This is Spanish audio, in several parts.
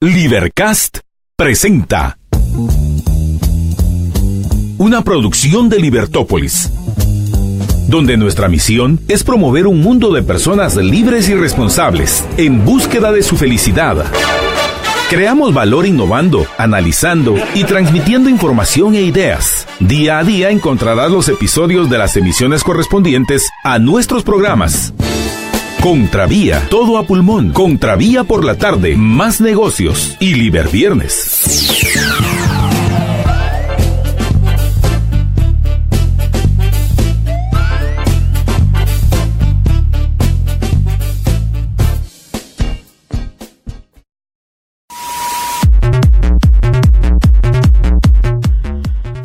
Libercast presenta una producción de Libertópolis, donde nuestra misión es promover un mundo de personas libres y responsables en búsqueda de su felicidad. Creamos valor innovando, analizando y transmitiendo información e ideas. Día a día encontrarás los episodios de las emisiones correspondientes a nuestros programas. Contravía, todo a pulmón. Contravía por la tarde, más negocios y Liberviernes.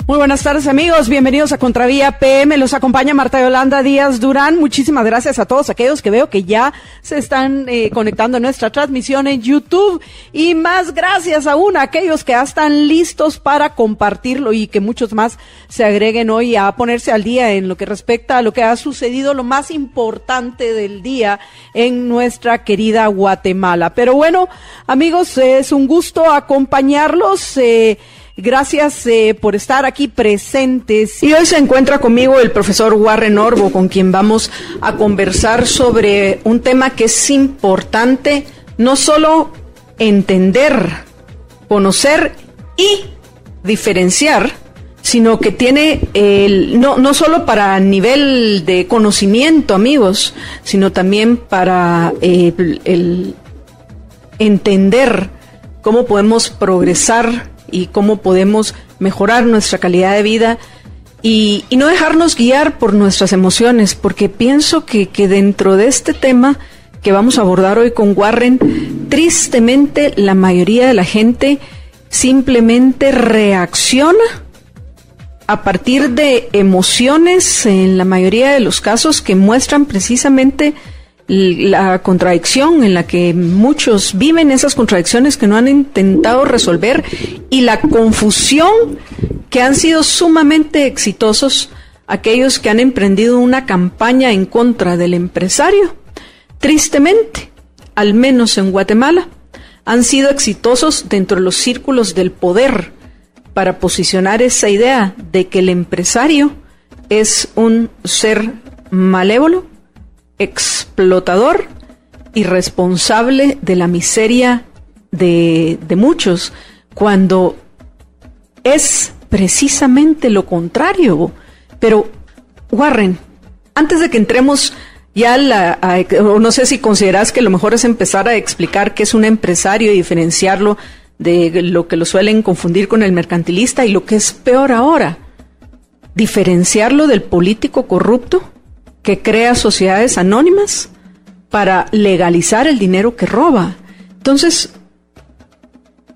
Muy buenas tardes, amigos, bienvenidos a Contravía PM, los acompaña Marta Yolanda Díaz Durán. Muchísimas gracias a todos aquellos que veo que ya se están conectando a nuestra transmisión en YouTube, y más gracias aún a aquellos que ya están listos para compartirlo y que muchos más se agreguen hoy a ponerse al día en lo que respecta a lo que ha sucedido, lo más importante del día en nuestra querida Guatemala. Pero bueno, amigos, es un gusto acompañarlos. Gracias por estar aquí presentes. Y hoy se encuentra conmigo el profesor Warren Orbo, con quien vamos a conversar sobre un tema que es importante, no solo entender, conocer y diferenciar, sino que tiene no solo para nivel de conocimiento, amigos, sino también para el entender cómo podemos progresar y cómo podemos mejorar nuestra calidad de vida y no dejarnos guiar por nuestras emociones, porque pienso que dentro de este tema que vamos a abordar hoy con Warren, tristemente la mayoría de la gente simplemente reacciona a partir de emociones, en la mayoría de los casos, que muestran precisamente la contradicción en la que muchos viven, esas contradicciones que no han intentado resolver, y la confusión que han sido sumamente exitosos aquellos que han emprendido una campaña en contra del empresario. Tristemente, al menos en Guatemala, han sido exitosos dentro de los círculos del poder para posicionar esa idea de que el empresario es un ser malévolo, explotador y responsable de la miseria de muchos, cuando es precisamente lo contrario. Pero, Warren, antes de que entremos ya no sé si consideras que lo mejor es empezar a explicar qué es un empresario y diferenciarlo de lo que lo suelen confundir con el mercantilista, y lo que es peor ahora, diferenciarlo del político corrupto que crea sociedades anónimas para legalizar el dinero que roba. Entonces,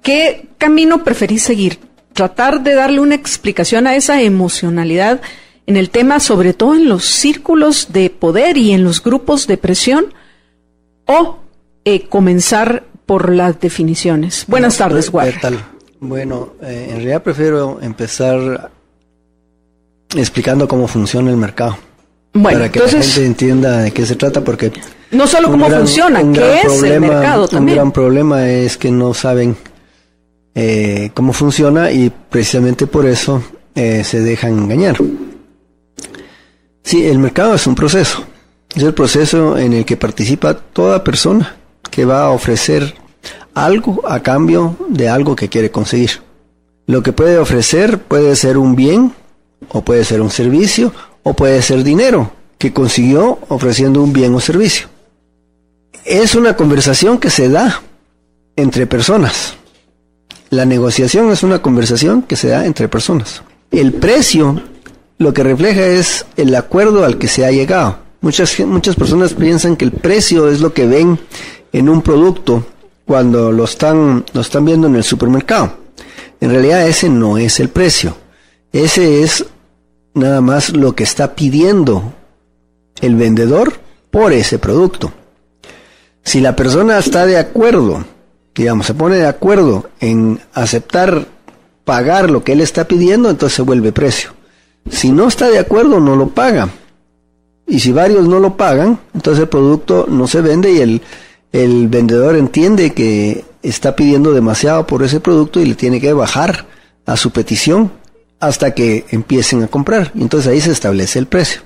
¿qué camino preferís seguir? ¿Tratar de darle una explicación a esa emocionalidad en el tema, sobre todo en los círculos de poder y en los grupos de presión, o comenzar por las definiciones? Buenas tardes, Warren. ¿Qué tal? Bueno, en realidad prefiero empezar explicando cómo funciona el mercado. Bueno, para que entonces, la gente entienda de qué se trata, porque no solo cómo funciona, qué es el mercado también. Un gran problema es que no saben cómo funciona, y precisamente por eso se dejan engañar. Sí, el mercado es un proceso. Es el proceso en el que participa toda persona que va a ofrecer algo a cambio de algo que quiere conseguir. Lo que puede ofrecer puede ser un bien, o puede ser un servicio, o puede ser dinero que consiguió ofreciendo un bien o servicio. Es una conversación que se da entre personas. La negociación es una conversación que se da entre personas. El precio lo que refleja es el acuerdo al que se ha llegado. Muchas personas piensan que el precio es lo que ven en un producto cuando lo están viendo en el supermercado. En realidad ese no es el precio. Ese es nada más lo que está pidiendo el vendedor por ese producto. Si la persona está de acuerdo, digamos, se pone de acuerdo en aceptar pagar lo que él está pidiendo, entonces se vuelve precio. Si no está de acuerdo, no lo paga. Y si varios no lo pagan, entonces el producto no se vende, y el vendedor entiende que está pidiendo demasiado por ese producto y le tiene que bajar a su petición hasta que empiecen a comprar. Y entonces ahí se establece el precio.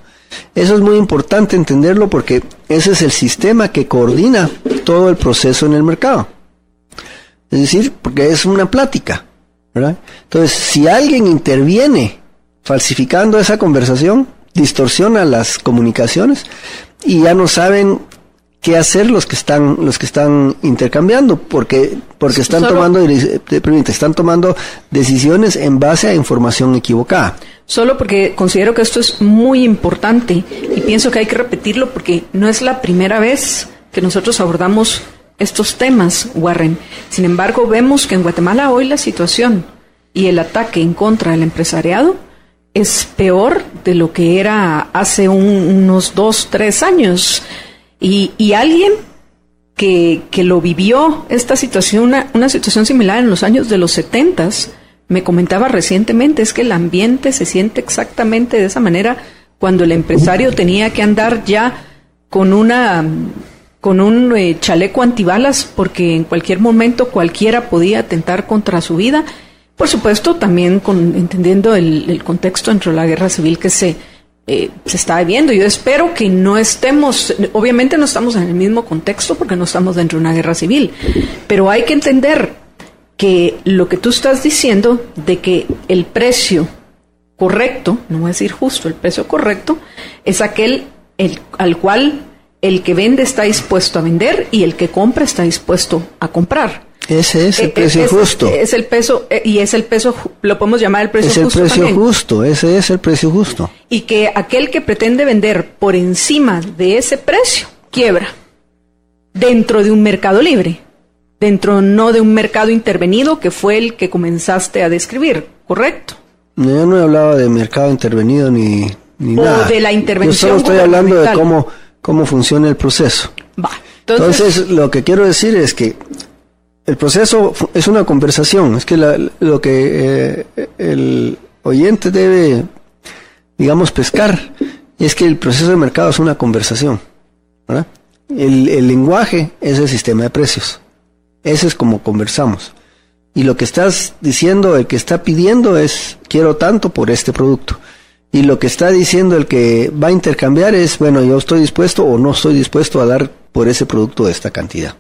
Eso es muy importante entenderlo porque ese es el sistema que coordina todo el proceso en el mercado. Es decir, porque es una plática, ¿verdad? Entonces, si alguien interviene falsificando esa conversación, distorsiona las comunicaciones y ya no saben qué hacer los que están intercambiando, porque están tomando decisiones en base a información equivocada. Solo porque considero que esto es muy importante y pienso que hay que repetirlo porque no es la primera vez que nosotros abordamos estos temas, Warren. Sin embargo, vemos que en Guatemala hoy la situación y el ataque en contra del empresariado es peor de lo que era hace unos 2-3 años. Y alguien que lo vivió, esta situación, una situación similar en los años de los 70s, me comentaba recientemente, es que el ambiente se siente exactamente de esa manera cuando el empresario tenía que andar ya con un chaleco antibalas porque en cualquier momento cualquiera podía atentar contra su vida. Por supuesto, también entendiendo el contexto dentro de la guerra civil que se está viviendo. Yo espero que no estemos, obviamente no estamos en el mismo contexto porque no estamos dentro de una guerra civil, pero hay que entender que lo que tú estás diciendo de que el precio correcto, no voy a decir justo, el precio correcto, es aquel al cual el que vende está dispuesto a vender y el que compra está dispuesto a comprar. Ese es el precio justo. Es el peso, y es el peso, lo podemos llamar el precio justo. Es el precio justo, ese es el precio justo. Y que aquel que pretende vender por encima de ese precio, quiebra. Dentro de un mercado libre. Dentro no de un mercado intervenido que fue el que comenzaste a describir, ¿correcto? No, yo no he hablado de mercado intervenido ni nada. O de la intervención. Yo solo estoy hablando de cómo funciona el proceso. Va. Entonces, lo que quiero decir es que el proceso es una conversación. Es que lo que el oyente debe, digamos, pescar es que el proceso de mercado es una conversación, ¿verdad? El lenguaje es el sistema de precios. Ese es como conversamos. Y lo que estás diciendo, el que está pidiendo es, quiero tanto por este producto. Y lo que está diciendo el que va a intercambiar es, bueno, yo estoy dispuesto o no estoy dispuesto a dar por ese producto de esta cantidad.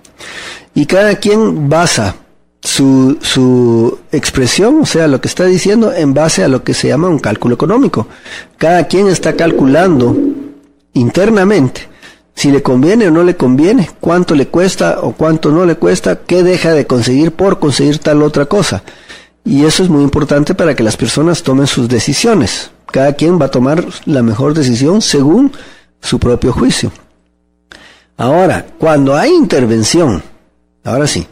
Y cada quien basa su expresión, o sea, lo que está diciendo, en base a lo que se llama un cálculo económico. Cada quien está calculando internamente si le conviene o no le conviene, cuánto le cuesta o cuánto no le cuesta, qué deja de conseguir por conseguir tal otra cosa. Y eso es muy importante para que las personas tomen sus decisiones. Cada quien va a tomar la mejor decisión según su propio juicio. Ahora, cuando hay intervención, ahora sí,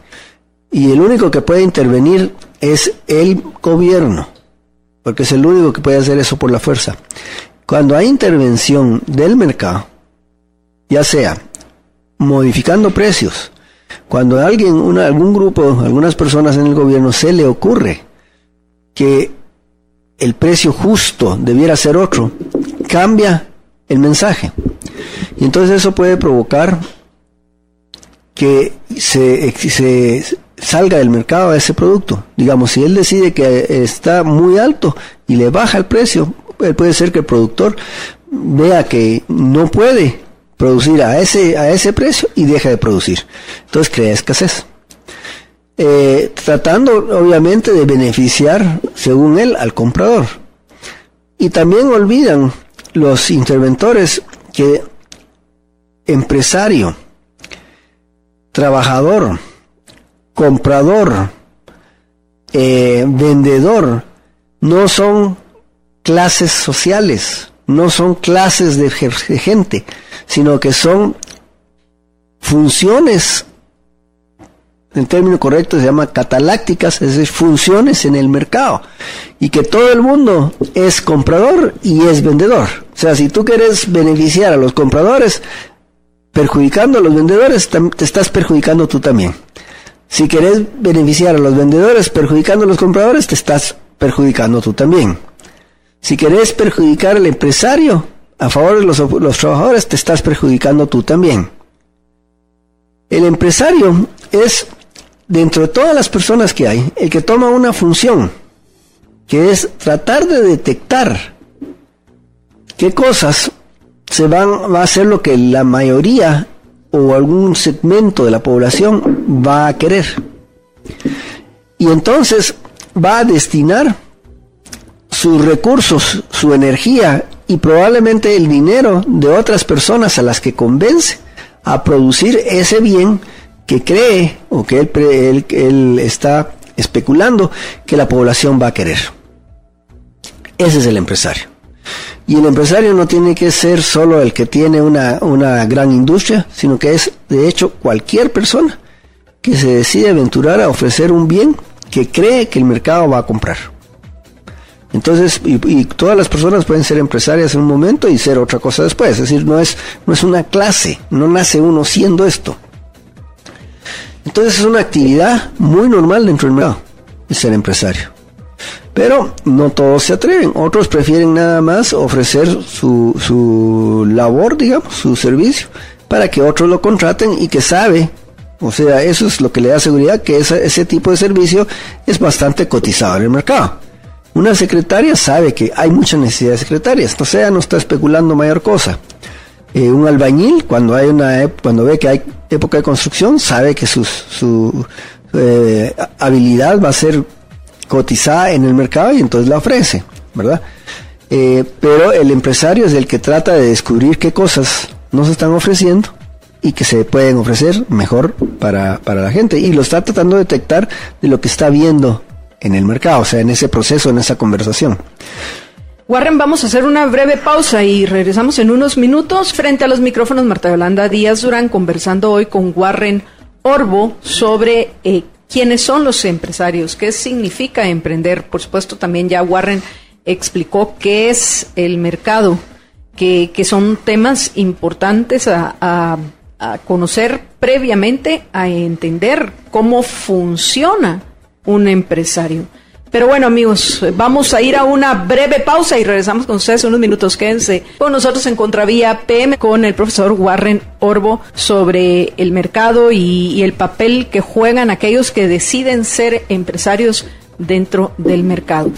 y el único que puede intervenir es el gobierno, porque es el único que puede hacer eso por la fuerza. Cuando hay intervención del mercado, ya sea modificando precios, cuando algún grupo, algunas personas en el gobierno se le ocurre que el precio justo debiera ser otro, cambia el mensaje. Y entonces eso puede provocar que se salga del mercado ese producto. Digamos, si él decide que está muy alto y le baja el precio, puede ser que el productor vea que no puede producir a ese precio y deja de producir. Entonces crea escasez. Tratando obviamente de beneficiar, según él, al comprador. Y también olvidan los interventores que empresario, trabajador, comprador, vendedor, no son clases sociales, no son clases de gente, sino que son funciones, en término correcto se llama catalácticas, es decir, funciones en el mercado, y que todo el mundo es comprador y es vendedor. O sea, si tú quieres beneficiar a los compradores, perjudicando a los vendedores, te estás perjudicando tú también. Si querés beneficiar a los vendedores perjudicando a los compradores, te estás perjudicando tú también. Si querés perjudicar al empresario a favor de los trabajadores, te estás perjudicando tú también. El empresario es dentro de todas las personas que hay, el que toma una función, que es tratar de detectar qué cosas va a ser lo que la mayoría o algún segmento de la población va a querer. Y entonces va a destinar sus recursos, su energía y probablemente el dinero de otras personas a las que convence a producir ese bien que cree o que él está especulando que la población va a querer. Ese es el empresario. Y el empresario no tiene que ser solo el que tiene una gran industria, sino que es, de hecho, cualquier persona que se decide aventurar a ofrecer un bien que cree que el mercado va a comprar. Entonces, y todas las personas pueden ser empresarias en un momento y ser otra cosa después. Es decir, no es una clase, no nace uno siendo esto. Entonces es una actividad muy normal dentro del mercado, el ser empresario. Pero no todos se atreven, otros prefieren nada más ofrecer su labor, digamos, su servicio, para que otros lo contraten y que sabe, o sea, eso es lo que le da seguridad, que ese tipo de servicio es bastante cotizado en el mercado. Una secretaria sabe que hay mucha necesidad de secretarias, o sea, no está especulando mayor cosa. Un albañil, cuando ve que hay época de construcción, sabe que su habilidad va a ser cotizada en el mercado y entonces la ofrece, ¿verdad? Pero el empresario es el que trata de descubrir qué cosas no se están ofreciendo y que se pueden ofrecer mejor para la gente, y lo está tratando de detectar de lo que está viendo en el mercado, o sea, en ese proceso, en esa conversación. Warren, vamos a hacer una breve pausa y regresamos en unos minutos. Frente a los micrófonos, Marta Yolanda Díaz Durán, conversando hoy con Warren Orbo sobre quiénes son los empresarios, qué significa emprender. Por supuesto, también ya Warren explicó qué es el mercado, que son temas importantes a conocer previamente, a entender cómo funciona un empresario. Pero bueno, amigos, vamos a ir a una breve pausa y regresamos con ustedes en unos minutos. Quédense con nosotros en Contravía PM con el profesor Warren Orbo sobre el mercado y el papel que juegan aquellos que deciden ser empresarios dentro del mercado.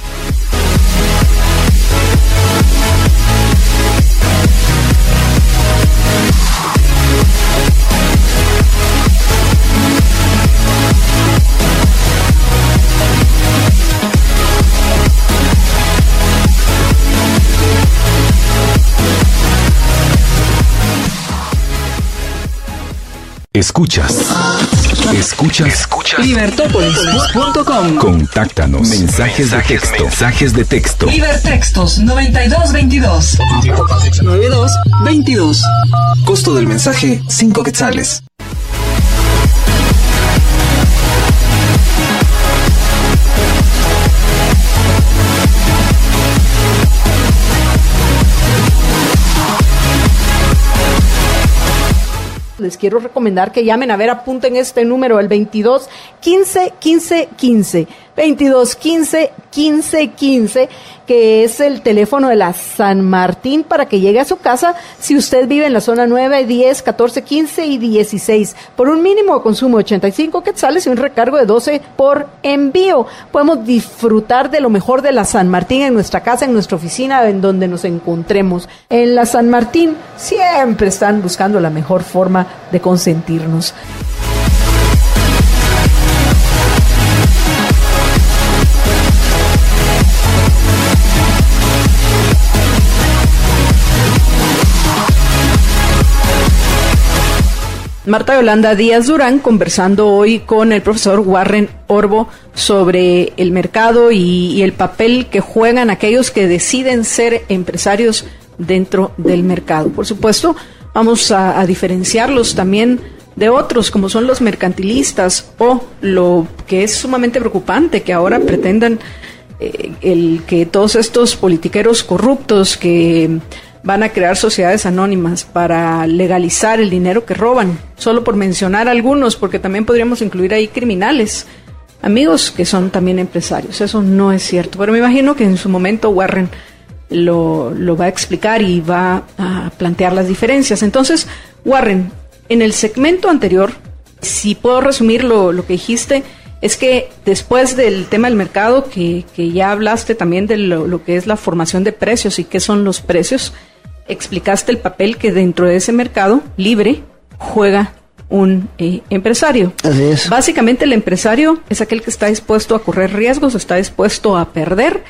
Escuchas. Libertópolis.com. Contáctanos. Mensajes de texto. Libertextos 9222. 9222. Costo del mensaje, 5 quetzales. Les quiero recomendar que llamen, apunten este número, el 22 15 15 15, 22 15 15 15, que es el teléfono de la San Martín para que llegue a su casa si usted vive en la zona 9, 10, 14, 15 y 16, por un mínimo de consumo de 85 quetzales y un recargo de 12 por envío. Podemos disfrutar de lo mejor de la San Martín en nuestra casa, en nuestra oficina, en donde nos encontremos. En la San Martín siempre están buscando la mejor forma de consentirnos. Marta Yolanda Díaz Durán conversando hoy con el profesor Warren Orbo sobre el mercado y el papel que juegan aquellos que deciden ser empresarios dentro del mercado. Por supuesto, vamos a diferenciarlos también de otros, como son los mercantilistas, o lo que es sumamente preocupante, que ahora pretendan que todos estos politiqueros corruptos que van a crear sociedades anónimas para legalizar el dinero que roban, solo por mencionar algunos, porque también podríamos incluir ahí criminales, amigos que son también empresarios. Eso no es cierto, pero me imagino que en su momento Warren lo va a explicar y va a plantear las diferencias. Entonces, Warren, en el segmento anterior Si puedo resumir lo que dijiste, es que después del tema del mercado, que ya hablaste también de lo que es la formación de precios y qué son los precios, explicaste el papel que dentro de ese mercado libre juega un empresario. Así es. Básicamente el empresario es aquel que está dispuesto a correr riesgos, está dispuesto a perder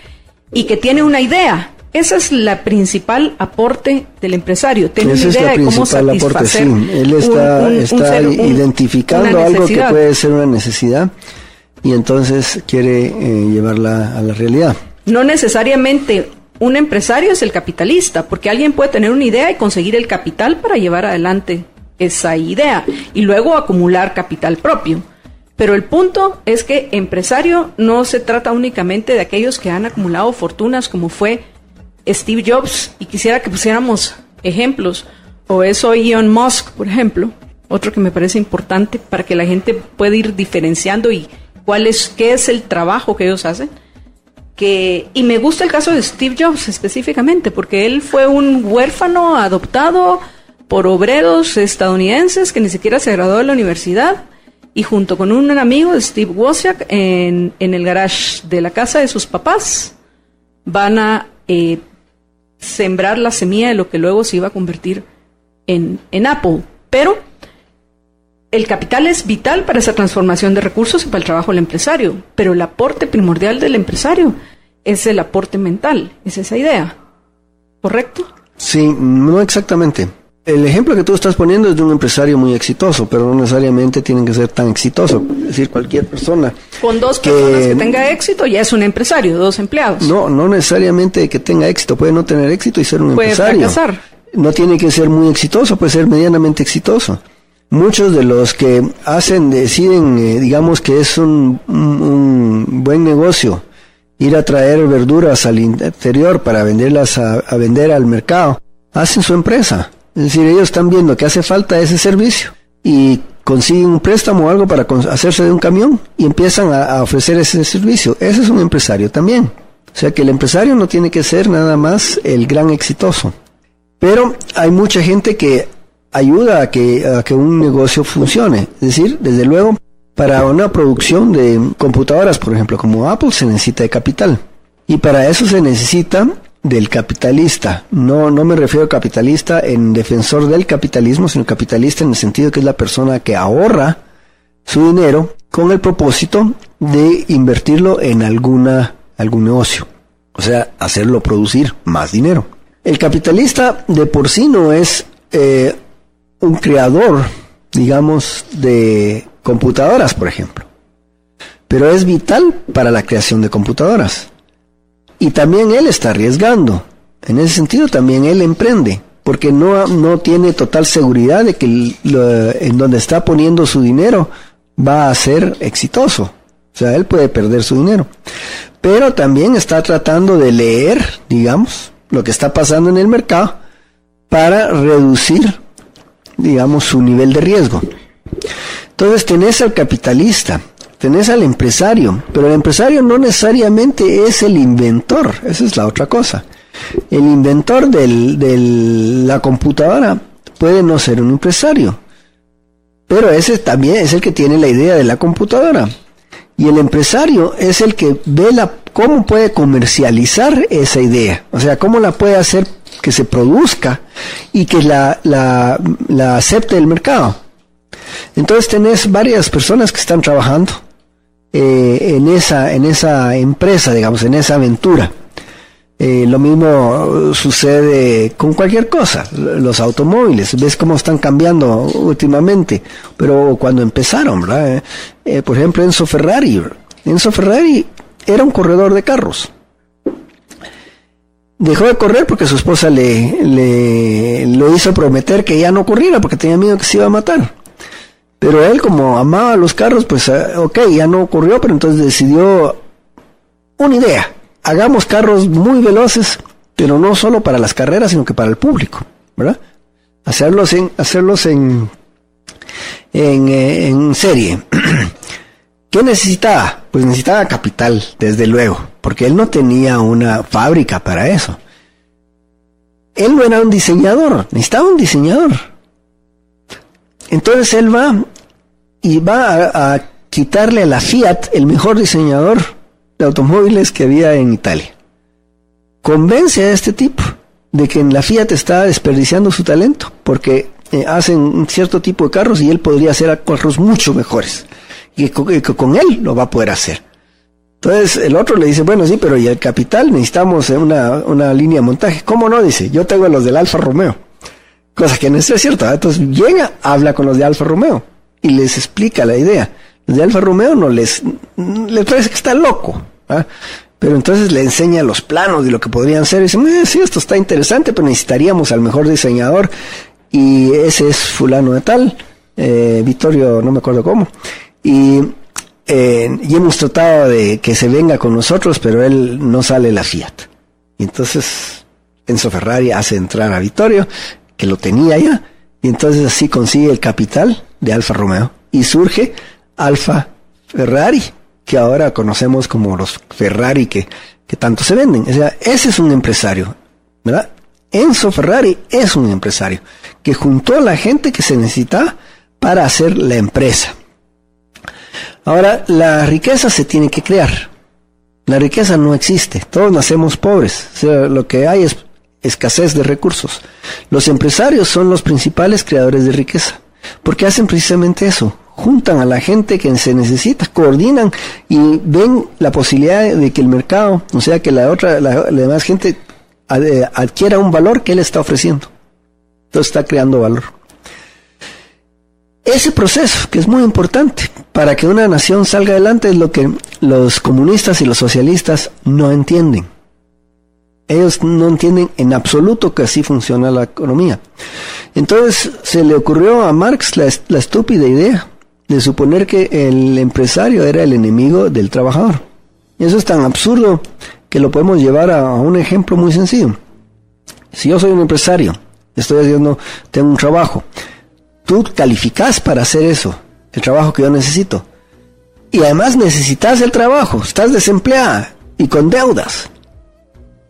y que tiene una idea. Ese es la principal aporte del empresario. Tiene una idea de cómo satisfacer. Él está identificando algo que puede ser una necesidad y entonces quiere llevarla a la realidad. No necesariamente un empresario es el capitalista, porque alguien puede tener una idea y conseguir el capital para llevar adelante esa idea y luego acumular capital propio. Pero el punto es que empresario no se trata únicamente de aquellos que han acumulado fortunas como fue Steve Jobs, y quisiera que pusiéramos ejemplos, o eso Elon Musk, por ejemplo, otro que me parece importante para que la gente pueda ir diferenciando y qué es el trabajo que ellos hacen. Y me gusta el caso de Steve Jobs específicamente, porque él fue un huérfano adoptado por obreros estadounidenses que ni siquiera se graduó de la universidad, y junto con un amigo de Steve Wozniak en el garage de la casa de sus papás van a sembrar la semilla de lo que luego se iba a convertir en Apple. Pero el capital es vital para esa transformación de recursos y para el trabajo del empresario, pero el aporte primordial del empresario es el aporte mental, es esa idea, ¿correcto? Sí, no exactamente. El ejemplo que tú estás poniendo es de un empresario muy exitoso, pero no necesariamente tienen que ser tan exitoso. Es decir, cualquier persona. Con dos personas que tenga éxito ya es un empresario, 2 empleados. No necesariamente que tenga éxito. Puede no tener éxito y ser un empresario. Puede fracasar. No tiene que ser muy exitoso, puede ser medianamente exitoso. Muchos de los que deciden, digamos que es un buen negocio, ir a traer verduras al interior para venderlas a vender al mercado, hacen su empresa. Es decir, ellos están viendo que hace falta ese servicio y consiguen un préstamo o algo para hacerse de un camión y empiezan a ofrecer ese servicio. Ese es un empresario también. O sea que el empresario no tiene que ser nada más el gran exitoso. Pero hay mucha gente que ayuda a que un negocio funcione. Es decir, desde luego, para una producción de computadoras, por ejemplo, como Apple, se necesita de capital. Y para eso se necesita del capitalista. No me refiero a capitalista en defensor del capitalismo, sino capitalista en el sentido que es la persona que ahorra su dinero con el propósito de invertirlo en algún negocio. O sea, hacerlo producir más dinero. El capitalista de por sí no es un creador, digamos, de computadoras, por ejemplo. Pero es vital para la creación de computadoras. Y también él está arriesgando. En ese sentido también él emprende, porque no tiene total seguridad de que en donde está poniendo su dinero va a ser exitoso. O sea, él puede perder su dinero. Pero también está tratando de leer, digamos, lo que está pasando en el mercado para reducir, digamos, su nivel de riesgo. Entonces tenés al capitalista, tenés al empresario, pero el empresario no necesariamente es el inventor, esa es la otra cosa. El inventor de la computadora puede no ser un empresario, pero ese también es el que tiene la idea de la computadora. Y el empresario es el que ve cómo puede comercializar esa idea, o sea, cómo la puede hacer que se produzca y que la acepte el mercado. Entonces tenés varias personas que están trabajando en esa empresa, digamos, en esa aventura. Lo mismo sucede con cualquier cosa, los automóviles, ves cómo están cambiando últimamente, pero cuando empezaron, ¿verdad? Por ejemplo, Enzo Ferrari era un corredor de carros. Dejó de correr porque su esposa lo hizo prometer que ya no corriera porque tenía miedo que se iba a matar. Pero él, como amaba los carros, pues ya no corrió, pero entonces decidió una idea. Hagamos carros muy veloces, pero no solo para las carreras, sino que para el público, ¿verdad? Hacerlos en serie. ¿Qué necesitaba? Pues necesitaba capital, desde luego, porque él no tenía una fábrica para eso. Él no era un diseñador, necesitaba un diseñador. Entonces él va y va a quitarle a la Fiat el mejor diseñador de automóviles que había en Italia. Convence a este tipo de que en la Fiat está desperdiciando su talento, porque hacen un cierto tipo de carros y él podría hacer carros mucho mejores, y que con él lo va a poder hacer. Entonces el otro le dice, bueno, sí, pero ¿y el capital? Necesitamos una línea de montaje. ¿Cómo no? Dice, yo tengo los del Alfa Romeo. Cosa que no es cierta, ¿eh? Entonces llega, habla con los de Alfa Romeo y les explica la idea. Los de Alfa Romeo les parece que está loco, ¿eh? Pero entonces le enseña los planos de lo que podrían ser. Y dicen, sí, esto está interesante, pero necesitaríamos al mejor diseñador. Y ese es fulano de tal, Vittorio, no me acuerdo cómo. Y hemos tratado de que se venga con nosotros, pero él no sale la Fiat. Y entonces Enzo Ferrari hace entrar a Vittorio, que lo tenía ya. Y entonces así consigue el capital de Alfa Romeo. Y surge Alfa Ferrari, que ahora conocemos como los Ferrari que tanto se venden. O sea, ese es un empresario, ¿verdad? Enzo Ferrari es un empresario que juntó a la gente que se necesitaba para hacer la empresa. Ahora, la riqueza se tiene que crear. La riqueza no existe. Todos nacemos pobres. O sea, lo que hay es escasez de recursos. Los empresarios son los principales creadores de riqueza, porque hacen precisamente eso. Juntan a la gente que se necesita, coordinan y ven la posibilidad de que el mercado, o sea, que la demás gente adquiera un valor que él está ofreciendo. Entonces está creando valor. Ese proceso, que es muy importante para que una nación salga adelante, es lo que los comunistas y los socialistas no entienden. Ellos no entienden en absoluto que así funciona la economía. Entonces se le ocurrió a Marx la estúpida idea de suponer que el empresario era el enemigo del trabajador. Y eso es tan absurdo que lo podemos llevar a un ejemplo muy sencillo. Si yo soy un empresario, tengo un trabajo, tú calificás para hacer eso, el trabajo que yo necesito, y además necesitas el trabajo, estás desempleada y con deudas,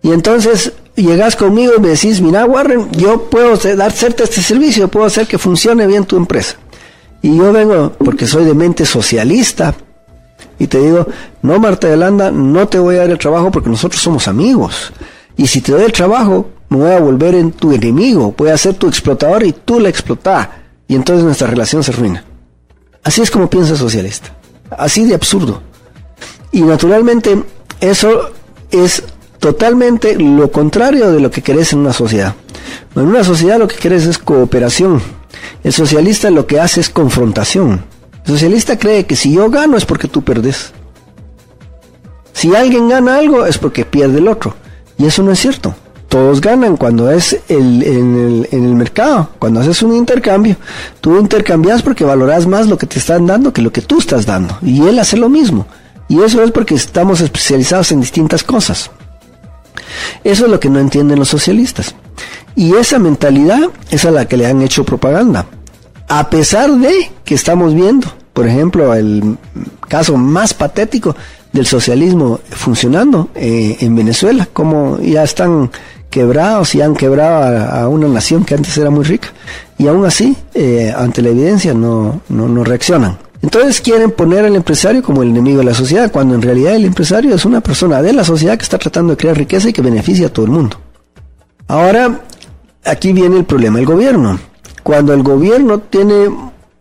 y entonces llegas conmigo y me decís, mira Warren, yo puedo hacerte este servicio, puedo hacer que funcione bien tu empresa, y yo vengo porque soy de mente socialista y te digo, no, Marta Yolanda, no te voy a dar el trabajo porque nosotros somos amigos, y si te doy el trabajo me voy a volver en tu enemigo, voy a ser tu explotador y tú la explotás, y entonces nuestra relación se arruina. Así es como piensa el socialista, así de absurdo. Y naturalmente eso es totalmente lo contrario de lo que querés en una sociedad. En una sociedad lo que querés es cooperación. El socialista lo que hace es confrontación. El socialista cree que si yo gano es porque tú perdés. Si alguien gana algo es porque pierde el otro. Y eso no es cierto. Todos ganan cuando es en el mercado, cuando haces un intercambio. Tú intercambias porque valoras más lo que te están dando que lo que tú estás dando. Y él hace lo mismo. Y eso es porque estamos especializados en distintas cosas. Eso es lo que no entienden los socialistas. Y esa mentalidad es a la que le han hecho propaganda. A pesar de que estamos viendo, por ejemplo, el caso más patético del socialismo funcionando en Venezuela, como ya están quebrados y han quebrado a una nación que antes era muy rica. Y aún así, ante la evidencia, no reaccionan. Entonces quieren poner al empresario como el enemigo de la sociedad, cuando en realidad el empresario es una persona de la sociedad que está tratando de crear riqueza y que beneficia a todo el mundo. Ahora, aquí viene el problema del gobierno. Cuando el gobierno tiene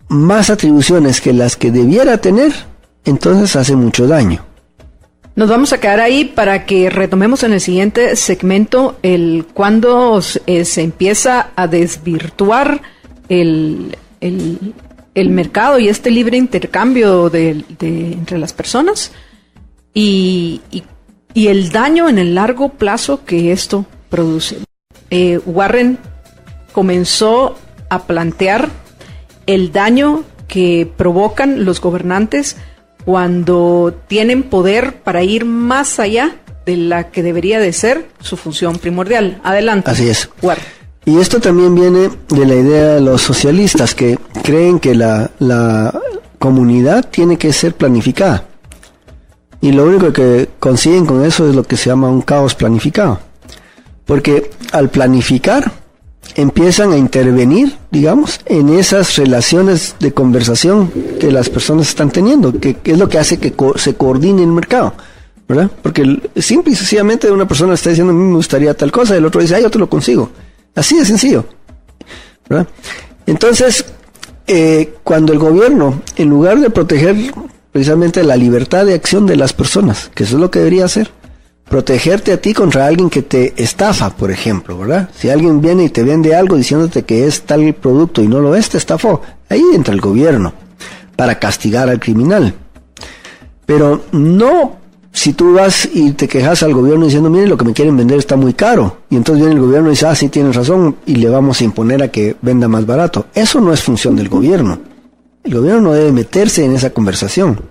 más atribuciones que las que debiera tener, entonces hace mucho daño. Nos vamos a quedar ahí para que retomemos en el siguiente segmento cuando se empieza a desvirtuar el mercado y este libre intercambio entre las personas y el daño en el largo plazo que esto produce. Warren comenzó a plantear el daño que provocan los gobernantes cuando tienen poder para ir más allá de la que debería de ser su función primordial. Adelante. Así es. Warren. Y esto también viene de la idea de los socialistas, que creen que la comunidad tiene que ser planificada. Y lo único que consiguen con eso es lo que se llama un caos planificado. Porque al planificar, empiezan a intervenir, digamos, en esas relaciones de conversación que las personas están teniendo, que es lo que hace que se coordine el mercado, ¿verdad? Porque simple y sencillamente una persona está diciendo, a mí me gustaría tal cosa, y el otro dice, yo te lo consigo. Así de sencillo, ¿verdad? Entonces, cuando el gobierno, en lugar de proteger precisamente la libertad de acción de las personas, que eso es lo que debería hacer, protegerte a ti contra alguien que te estafa, por ejemplo, ¿verdad? Si alguien viene y te vende algo diciéndote que es tal producto y no lo es, te estafó. Ahí entra el gobierno para castigar al criminal. Pero no si tú vas y te quejas al gobierno diciendo, mire, lo que me quieren vender está muy caro. Y entonces viene el gobierno y dice, sí, tienes razón, y le vamos a imponer a que venda más barato. Eso no es función del gobierno. El gobierno no debe meterse en esa conversación.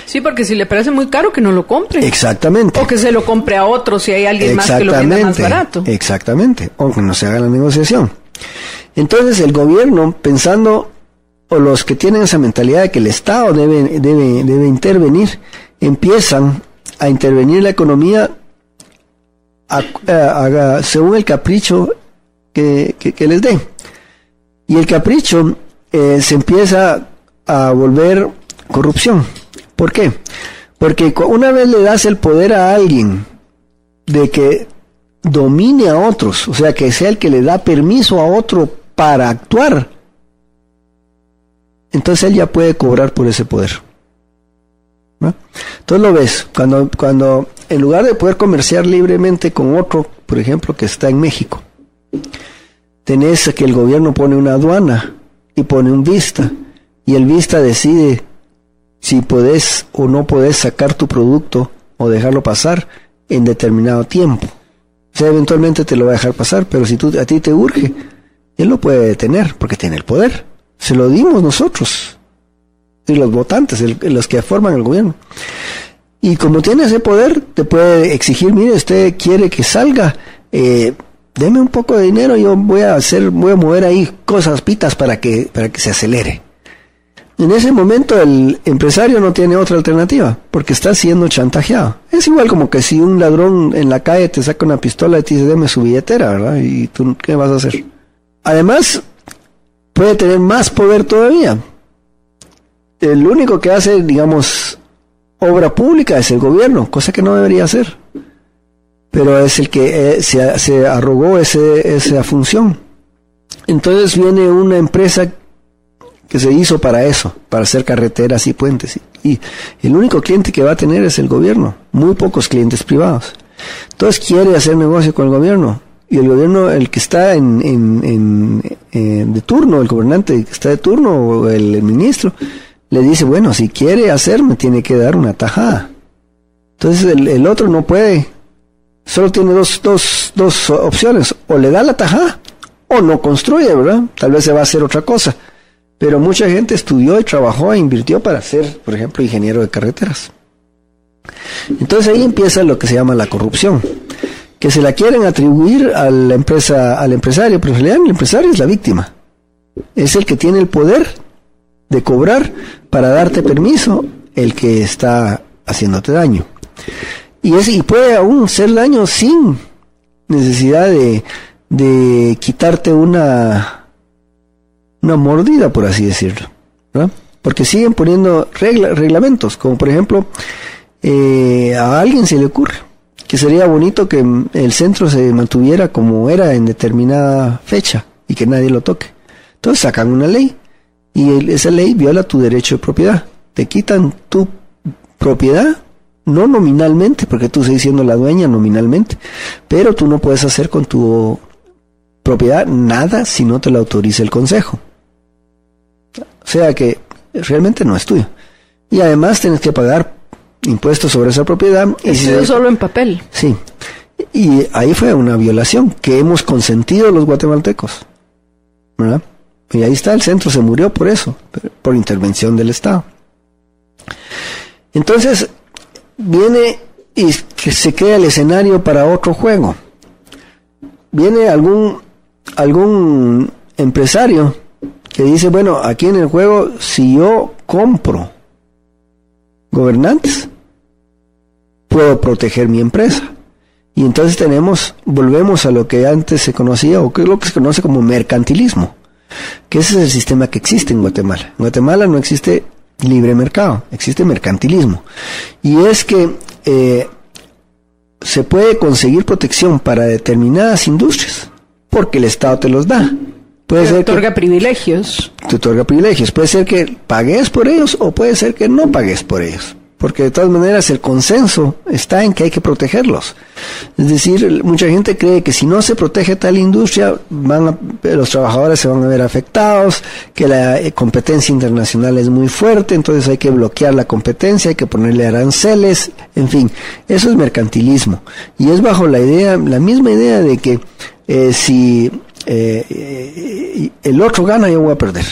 Sí, porque si le parece muy caro, que no lo compre. Exactamente. O que se lo compre a otro si hay alguien más que lo venda más barato. Exactamente. O que no se haga la negociación. Entonces el gobierno, pensando, o los que tienen esa mentalidad de que el Estado debe intervenir, empiezan a intervenir la economía según el capricho que les dé. Y el capricho se empieza a volver corrupción. ¿Por qué? Porque una vez le das el poder a alguien de que domine a otros, o sea, que sea el que le da permiso a otro para actuar, entonces él ya puede cobrar por ese poder, ¿no? Entonces lo ves, cuando en lugar de poder comerciar libremente con otro, por ejemplo, que está en México, tenés que el gobierno pone una aduana y pone un vista, y el vista decide si podés o no podés sacar tu producto o dejarlo pasar en determinado tiempo. O sea, eventualmente te lo va a dejar pasar, pero si a ti te urge, él lo puede detener porque tiene el poder. Se lo dimos nosotros, y los votantes, los que forman el gobierno. Y como tiene ese poder, te puede exigir, mire, usted quiere que salga, deme un poco de dinero, yo voy a mover ahí cosas, pitas para que se acelere. En ese momento el empresario no tiene otra alternativa, porque está siendo chantajeado. Es igual como que si un ladrón en la calle te saca una pistola y te dice, deme su billetera, ¿verdad? ¿Y tú qué vas a hacer? Además, puede tener más poder todavía. El único que hace, digamos, obra pública es el gobierno, cosa que no debería hacer. Pero es el que se arrogó esa función. Entonces viene una empresa que se hizo para eso, para hacer carreteras y puentes. Y el único cliente que va a tener es el gobierno, muy pocos clientes privados. Entonces quiere hacer negocio con el gobierno. Y el gobierno, el que está de turno, el gobernante que está de turno, o el ministro, le dice, bueno, si quiere hacerme, tiene que dar una tajada. Entonces el otro no puede. Solo tiene dos opciones. O le da la tajada, o no construye, ¿verdad? Tal vez se va a hacer otra cosa. Pero mucha gente estudió y trabajó e invirtió para ser, por ejemplo, ingeniero de carreteras. Entonces ahí empieza lo que se llama la corrupción, que se la quieren atribuir a la empresa, al empresario, pero en realidad el empresario es la víctima. Es el que tiene el poder de cobrar para darte permiso, el que está haciéndote daño. Y puede aún ser daño sin necesidad de quitarte una mordida, por así decirlo, ¿verdad? Porque siguen poniendo reglamentos, como por ejemplo, a alguien se le ocurre que sería bonito que el centro se mantuviera como era en determinada fecha y que nadie lo toque. Entonces sacan una ley y esa ley viola tu derecho de propiedad. Te quitan tu propiedad, no nominalmente, porque tú sigues siendo la dueña nominalmente, pero tú no puedes hacer con tu propiedad nada si no te lo autoriza el consejo. O sea que realmente no es tuyo. Y además tienes que pagar impuestos sobre esa propiedad. Solo en papel. Sí. Y ahí fue una violación que hemos consentido los guatemaltecos, ¿verdad? Y ahí está, el centro se murió por eso, por intervención del Estado. Entonces, viene y que se crea el escenario para otro juego. Viene algún empresario que dice, bueno, aquí en el juego, si yo compro gobernantes, puedo proteger mi empresa. Y entonces volvemos a lo que antes se conocía, o que es lo que se conoce como mercantilismo, que ese es el sistema que existe en Guatemala. En Guatemala no existe libre mercado, existe mercantilismo. Y es que se puede conseguir protección para determinadas industrias, porque el Estado te los da. Puede ser otorga privilegios. Te otorga privilegios. Puede ser que pagues por ellos o puede ser que no pagues por ellos. Porque de todas maneras el consenso está en que hay que protegerlos. Es decir, mucha gente cree que si no se protege tal industria, los trabajadores se van a ver afectados, que la competencia internacional es muy fuerte, entonces hay que bloquear la competencia, hay que ponerle aranceles, en fin, eso es mercantilismo. Y es bajo la misma idea de que si el otro gana, yo voy a perder.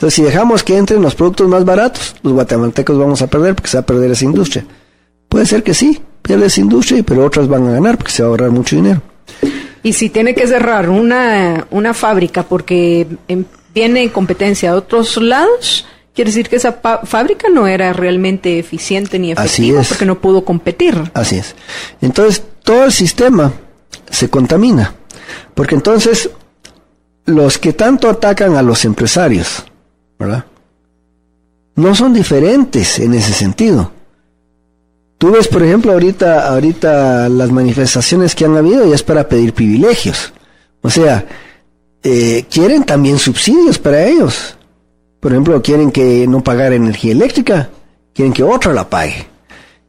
Entonces, si dejamos que entren los productos más baratos, los guatemaltecos vamos a perder porque se va a perder esa industria. Puede ser que sí, pierde esa industria, pero otras van a ganar porque se va a ahorrar mucho dinero. Y si tiene que cerrar una fábrica porque viene competencia de otros lados, quiere decir que esa fábrica no era realmente eficiente ni efectiva porque no pudo competir. Así es. Entonces, todo el sistema se contamina, porque entonces los que tanto atacan a los empresarios, ¿verdad?, no son diferentes en ese sentido. Tú ves, por ejemplo, ahorita las manifestaciones que han habido y es para pedir privilegios. O sea, quieren también subsidios para ellos. Por ejemplo, quieren que no pagar energía eléctrica, quieren que otro la pague.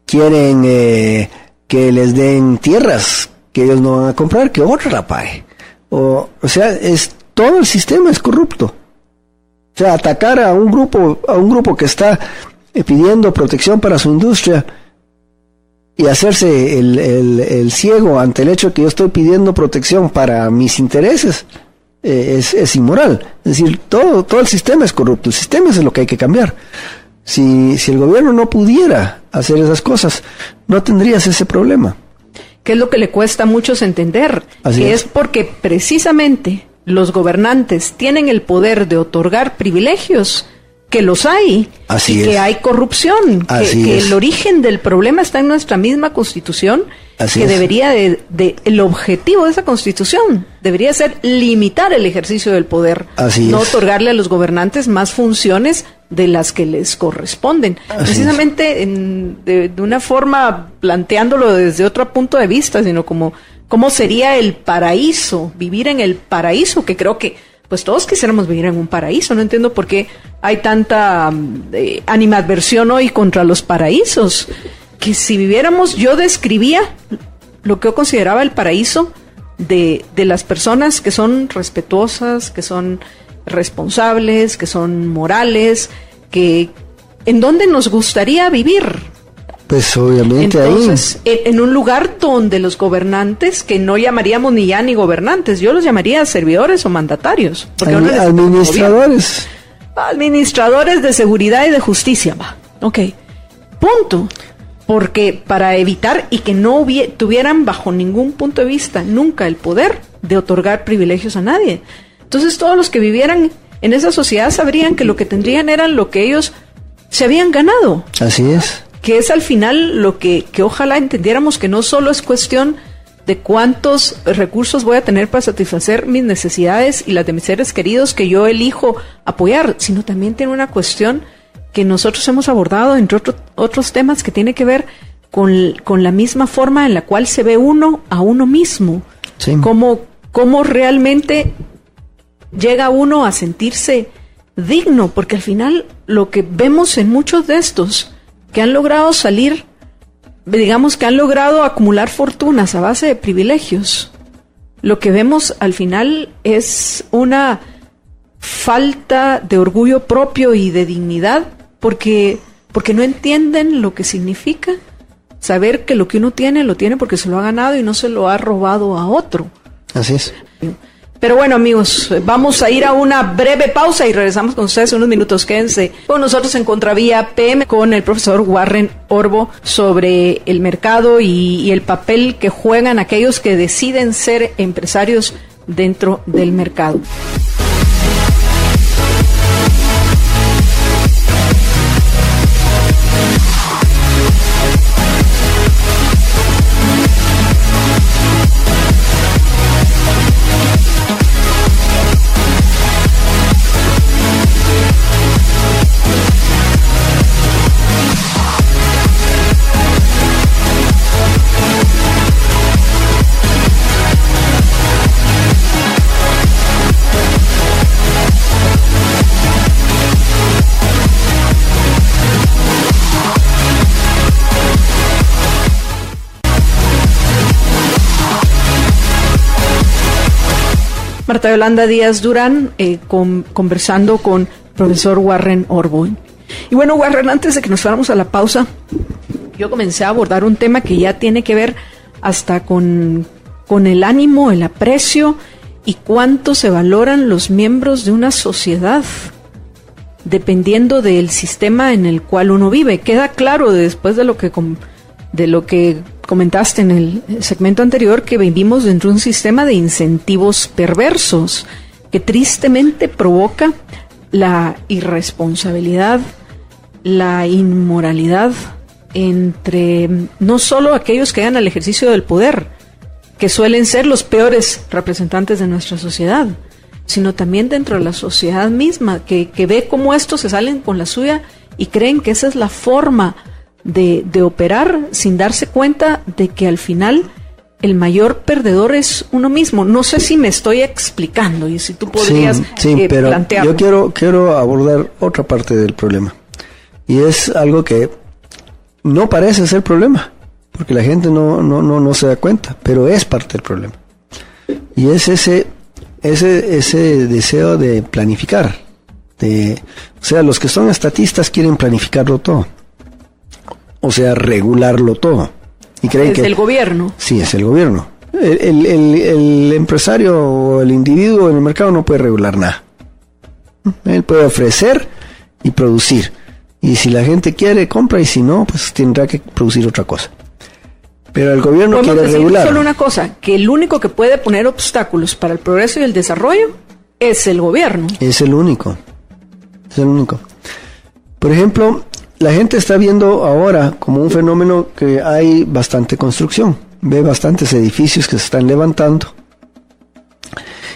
Quieren que les den tierras que ellos no van a comprar, que otro la pague. O sea, todo el sistema es corrupto. O sea, atacar a un grupo que está pidiendo protección para su industria y hacerse el ciego ante el hecho de que yo estoy pidiendo protección para mis intereses es inmoral. Es decir, todo el sistema es corrupto. El sistema es lo que hay que cambiar. Si el gobierno no pudiera hacer esas cosas, no tendrías ese problema. ¿Qué es lo que le cuesta a muchos entender? Que es porque precisamente los gobernantes tienen el poder de otorgar privilegios, que los hay, que hay corrupción, que el origen del problema está en nuestra misma Constitución, debería el objetivo de esa Constitución debería ser limitar el ejercicio del poder, no otorgarle a los gobernantes más funciones de las que les corresponden. Precisamente de una forma planteándolo desde otro punto de vista, sino como cómo sería el paraíso, vivir en el paraíso, que creo que pues todos quisiéramos vivir en un paraíso. No entiendo por qué hay tanta animadversión hoy contra los paraísos. Que si viviéramos, yo describía lo que yo consideraba el paraíso de las personas que son respetuosas, que son responsables, que son morales, que en donde nos gustaría vivir. Pues obviamente entonces, ahí. En un lugar donde los gobernantes, que no llamaríamos ni ya ni gobernantes, yo los llamaría servidores o mandatarios. Porque administradores. Administradores de seguridad y de justicia, va. Ok. Punto. Porque para evitar y que no tuvieran bajo ningún punto de vista nunca el poder de otorgar privilegios a nadie. Entonces todos los que vivieran en esa sociedad sabrían que lo que tendrían eran lo que ellos se habían ganado. Así es. Que es al final lo que ojalá entendiéramos, que no solo es cuestión de cuántos recursos voy a tener para satisfacer mis necesidades y las de mis seres queridos que yo elijo apoyar, sino también tiene una cuestión que nosotros hemos abordado entre otros temas que tiene que ver con la misma forma en la cual se ve uno a uno mismo. Sí. Cómo realmente llega uno a sentirse digno, porque al final lo que vemos en muchos de estos que han logrado salir, digamos que han logrado acumular fortunas a base de privilegios, lo que vemos al final es una falta de orgullo propio y de dignidad, porque no entienden lo que significa saber que lo que uno tiene, lo tiene porque se lo ha ganado y no se lo ha robado a otro. Así es. Pero bueno, amigos, vamos a ir a una breve pausa y regresamos con ustedes unos minutos. Quédense con nosotros en Contravía PM con el profesor Warren Orbo sobre el mercado y el papel que juegan aquellos que deciden ser empresarios dentro del mercado. Marta Yolanda Díaz Durán, conversando con profesor Warren Orboin. Y bueno, Warren, antes de que nos fuéramos a la pausa, yo comencé a abordar un tema que ya tiene que ver hasta con el ánimo, el aprecio y cuánto se valoran los miembros de una sociedad, dependiendo del sistema en el cual uno vive. Queda claro después de lo que comentaste en el segmento anterior, que vivimos dentro de un sistema de incentivos perversos que tristemente provoca la irresponsabilidad, la inmoralidad entre no solo aquellos que dan al ejercicio del poder, que suelen ser los peores representantes de nuestra sociedad, sino también dentro de la sociedad misma, que ve cómo estos se salen con la suya y creen que esa es la forma de operar, sin darse cuenta de que al final el mayor perdedor es uno mismo. No sé si me estoy explicando y si tú podrías pero plantearlo. Yo quiero abordar otra parte del problema, y es algo que no parece ser problema, porque la gente no se da cuenta, pero es parte del problema, y es ese deseo de planificar, o sea, los que son estatistas quieren planificarlo todo, o sea, regularlo todo. Y creen que el gobierno. Sí, es el gobierno. El empresario o el individuo en el mercado no puede regular nada. Él puede ofrecer y producir. Y si la gente quiere, compra, y si no, pues tendrá que producir otra cosa. Pero el gobierno quiere regular. Solo una cosa, que el único que puede poner obstáculos para el progreso y el desarrollo es el gobierno. Es el único. Por ejemplo, la gente está viendo ahora como un fenómeno que hay bastante construcción. Ve bastantes edificios que se están levantando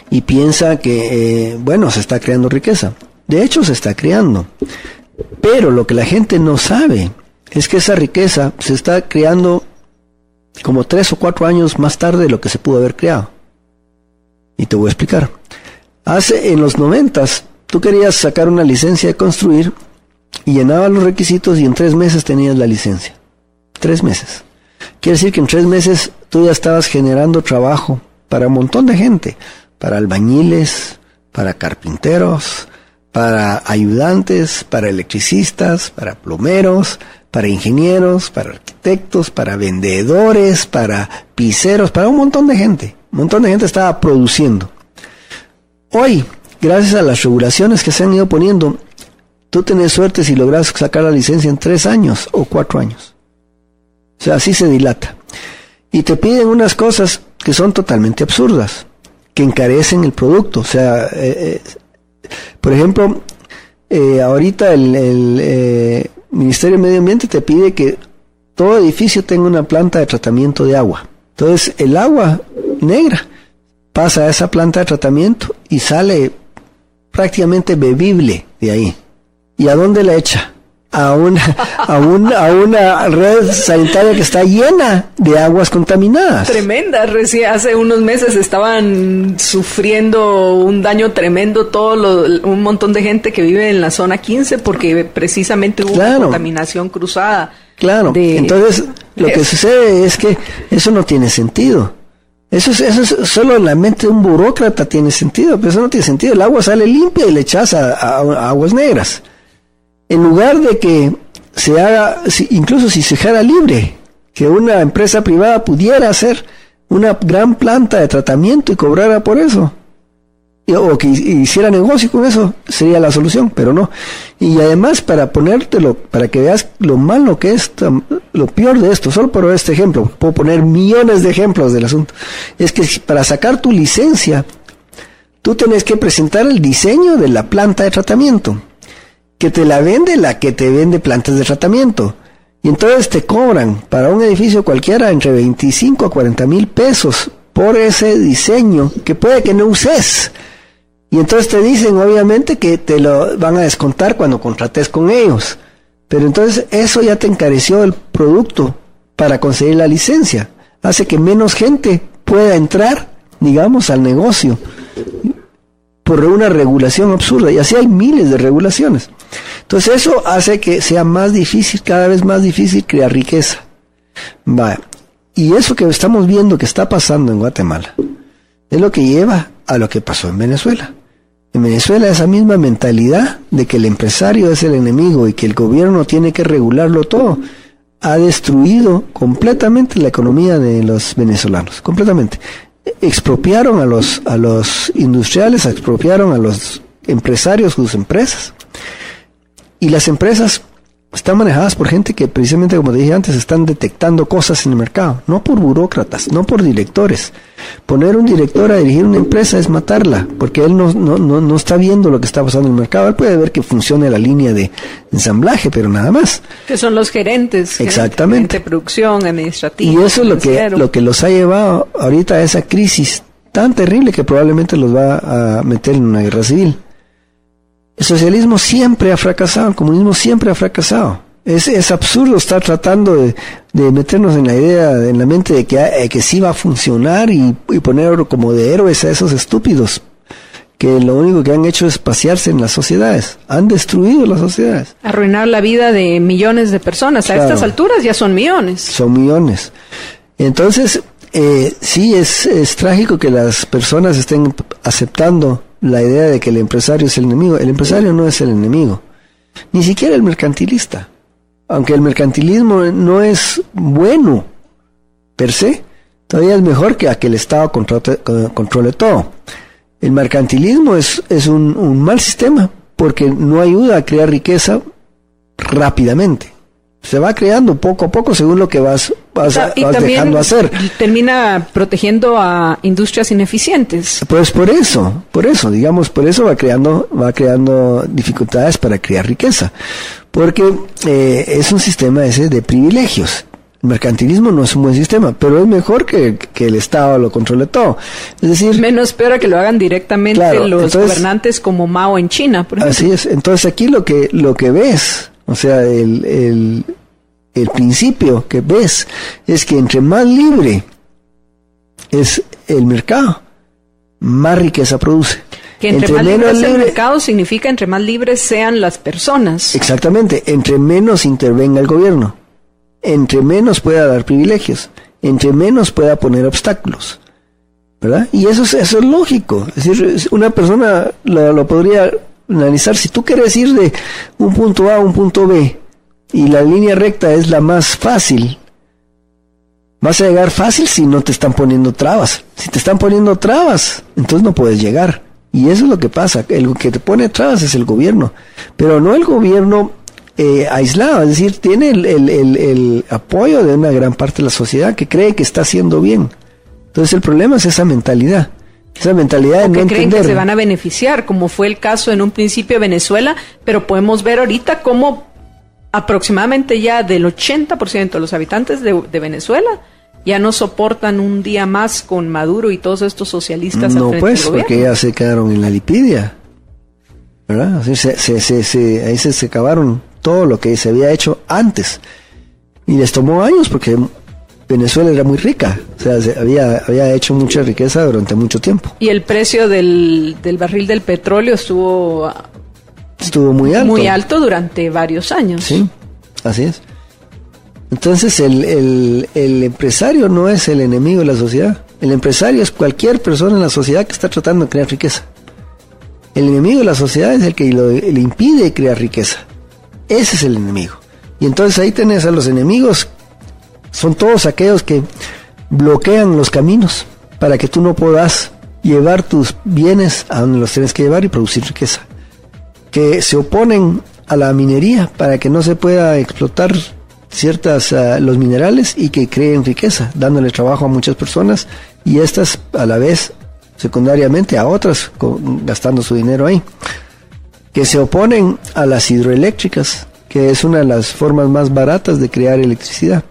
y piensa que, se está creando riqueza. De hecho, se está creando. Pero lo que la gente no sabe es que esa riqueza se está creando como 3 o 4 años más tarde de lo que se pudo haber creado. Y te voy a explicar. En los 90s, tú querías sacar una licencia de construir y llenabas los requisitos y en 3 meses tenías la licencia. 3 meses. Quiere decir que en 3 meses tú ya estabas generando trabajo para un montón de gente, para albañiles, para carpinteros, para ayudantes, para electricistas, para plomeros, para ingenieros, para arquitectos, para vendedores, para piseros, para un montón de gente. Un montón de gente estaba produciendo. Hoy, gracias a las regulaciones que se han ido poniendo, tú tenés suerte si logras sacar la licencia en 3 años o 4 años. O sea, así se dilata. Y te piden unas cosas que son totalmente absurdas, que encarecen el producto. O sea, por ejemplo, ahorita el Ministerio de Medio Ambiente te pide que todo edificio tenga una planta de tratamiento de agua. Entonces, el agua negra pasa a esa planta de tratamiento y sale prácticamente bebible de ahí. ¿Y a dónde la echa? A una red sanitaria que está llena de aguas contaminadas. Tremenda. Hace unos meses estaban sufriendo un daño tremendo un montón de gente que vive en la zona 15 porque precisamente hubo una contaminación cruzada. Claro. Entonces, lo que sucede es que eso no tiene sentido. Eso es solo en la mente de un burócrata tiene sentido, pero eso no tiene sentido. El agua sale limpia y le echas a aguas negras. En lugar de que se haga, incluso si se dejara libre, que una empresa privada pudiera hacer una gran planta de tratamiento y cobrara por eso, o que hiciera negocio con eso, sería la solución, pero no. Y además, para que veas lo malo que es, lo peor de esto, solo por este ejemplo, puedo poner millones de ejemplos del asunto, es que para sacar tu licencia, tú tienes que presentar el diseño de la planta de tratamiento, que te la vende la que te vende plantas de tratamiento. Y entonces te cobran para un edificio cualquiera entre 25 a 40 mil pesos por ese diseño que puede que no uses. Y entonces te dicen obviamente que te lo van a descontar cuando contrates con ellos. Pero entonces eso ya te encareció el producto para conseguir la licencia. Hace que menos gente pueda entrar, digamos, al negocio por una regulación absurda. Y así hay miles de regulaciones. Entonces eso hace que sea más difícil, cada vez más difícil crear riqueza. Y eso que estamos viendo que está pasando en Guatemala Es lo que lleva a lo que pasó en Venezuela. En Venezuela esa misma mentalidad de que el empresario es el enemigo y que el gobierno tiene que regularlo todo, ha destruido completamente la economía de los venezolanos, completamente. Expropiaron a los industriales, expropiaron a los empresarios sus empresas. Y las empresas están manejadas por gente que precisamente, como te dije antes, están detectando cosas en el mercado, no por burócratas, no por directores. Poner un director a dirigir una empresa es matarla, porque él no está viendo lo que está pasando en el mercado. Él puede ver que funcione la línea de ensamblaje, pero nada más. Que son los gerentes. Exactamente. Gerente de producción, administrativo. Y eso es lo que los ha llevado ahorita a esa crisis tan terrible que probablemente los va a meter en una guerra civil. El socialismo siempre ha fracasado, el comunismo siempre ha fracasado. Es absurdo estar tratando de meternos en la idea, en la mente de que sí va a funcionar y poner como de héroes a esos estúpidos que lo único que han hecho es pasearse en las sociedades. Han destruido las sociedades. Arruinar la vida de millones de personas. Claro. A estas alturas ya son millones. Son millones. Entonces, sí, es trágico que las personas estén aceptando la idea de que el empresario es el enemigo. El empresario no es el enemigo, ni siquiera el mercantilista. Aunque el mercantilismo no es bueno per se, todavía es mejor que el Estado controle todo. El mercantilismo es un mal sistema porque no ayuda a crear riqueza rápidamente. Se va creando poco a poco según lo que vas dejando hacer. Termina protegiendo a industrias ineficientes. Pues por eso, va creando dificultades para crear riqueza. Porque es un sistema ese de privilegios. El mercantilismo no es un buen sistema, pero es mejor que el Estado lo controle todo. Es decir, menos peor que lo hagan directamente los gobernantes como Mao en China, por ejemplo. Así es. Entonces aquí lo que ves, o sea, el principio que ves es que entre más libre es el mercado, más riqueza produce. Que entre más libre es el mercado significa entre más libres sean las personas. Exactamente. Entre menos intervenga el gobierno, entre menos pueda dar privilegios, entre menos pueda poner obstáculos, ¿verdad? Y eso es lógico. Es decir, una persona lo podría analizar. Si tú quieres ir de un punto A a un punto B y la línea recta es la más fácil, vas a llegar fácil si no te están poniendo trabas. Si te están poniendo trabas, entonces no puedes llegar. Y eso es lo que pasa. El que te pone trabas es el gobierno, pero no el gobierno aislado. Es decir, tiene el apoyo de una gran parte de la sociedad que cree que está haciendo bien. Entonces el problema es esa mentalidad. Esa mentalidad de no entender. Creen que se van a beneficiar, como fue el caso en un principio de Venezuela, pero podemos ver ahorita cómo aproximadamente ya del 80% de los habitantes de Venezuela ya no soportan un día más con Maduro y todos estos socialistas al frente del gobierno. Porque ya se quedaron en la lipidia, ¿verdad? Así ahí se acabaron todo lo que se había hecho antes. Y les tomó años porque Venezuela era muy rica, o sea, había hecho mucha riqueza durante mucho tiempo. Y el precio del barril del petróleo estuvo muy alto. Muy alto durante varios años. Sí, así es. Entonces el empresario no es el enemigo de la sociedad. El empresario es cualquier persona en la sociedad que está tratando de crear riqueza. El enemigo de la sociedad es el que le impide crear riqueza. Ese es el enemigo. Y entonces ahí tenés a los enemigos. Son todos aquellos que bloquean los caminos para que tú no puedas llevar tus bienes a donde los tienes que llevar y producir riqueza. Que se oponen a la minería para que no se pueda explotar los minerales y que creen riqueza, dándole trabajo a muchas personas y estas a la vez secundariamente a otras gastando su dinero ahí. Que se oponen a las hidroeléctricas, que es una de las formas más baratas de crear electricidad.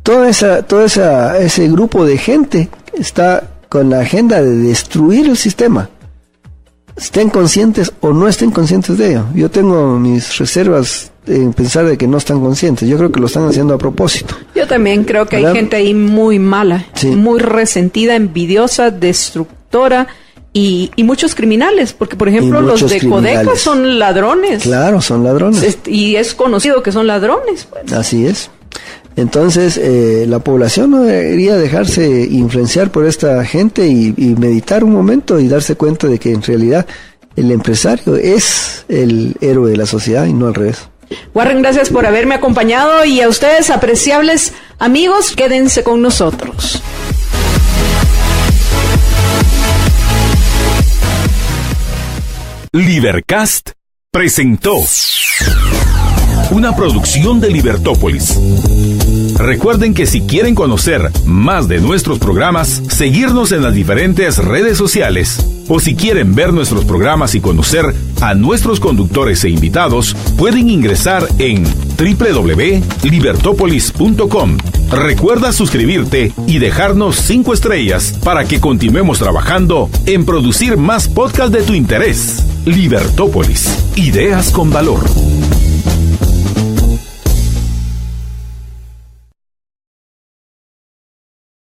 Todo ese grupo de gente está con la agenda de destruir el sistema, estén conscientes o no estén conscientes de ello. Yo tengo mis reservas en pensar de que no están conscientes. Yo creo que lo están haciendo a propósito. Yo también creo que ¿verdad? Hay gente ahí muy mala, sí, muy resentida, envidiosa, destructora y muchos criminales, porque por ejemplo los de Codeca son ladrones. Claro, son ladrones. Y es conocido que son ladrones. Pues. Así es. Entonces, la población no debería dejarse influenciar por esta gente y meditar un momento y darse cuenta de que en realidad el empresario es el héroe de la sociedad y no al revés. Warren, gracias por haberme acompañado, y a ustedes, apreciables amigos, quédense con nosotros. Libercast presentó una producción de Libertópolis. Recuerden que si quieren conocer más de nuestros programas, seguirnos en las diferentes redes sociales, o si quieren ver nuestros programas y conocer a nuestros conductores e invitados, pueden ingresar en www.libertopolis.com. Recuerda suscribirte y dejarnos 5 estrellas para que continuemos trabajando en producir más podcasts de tu interés. Libertópolis, ideas con valor.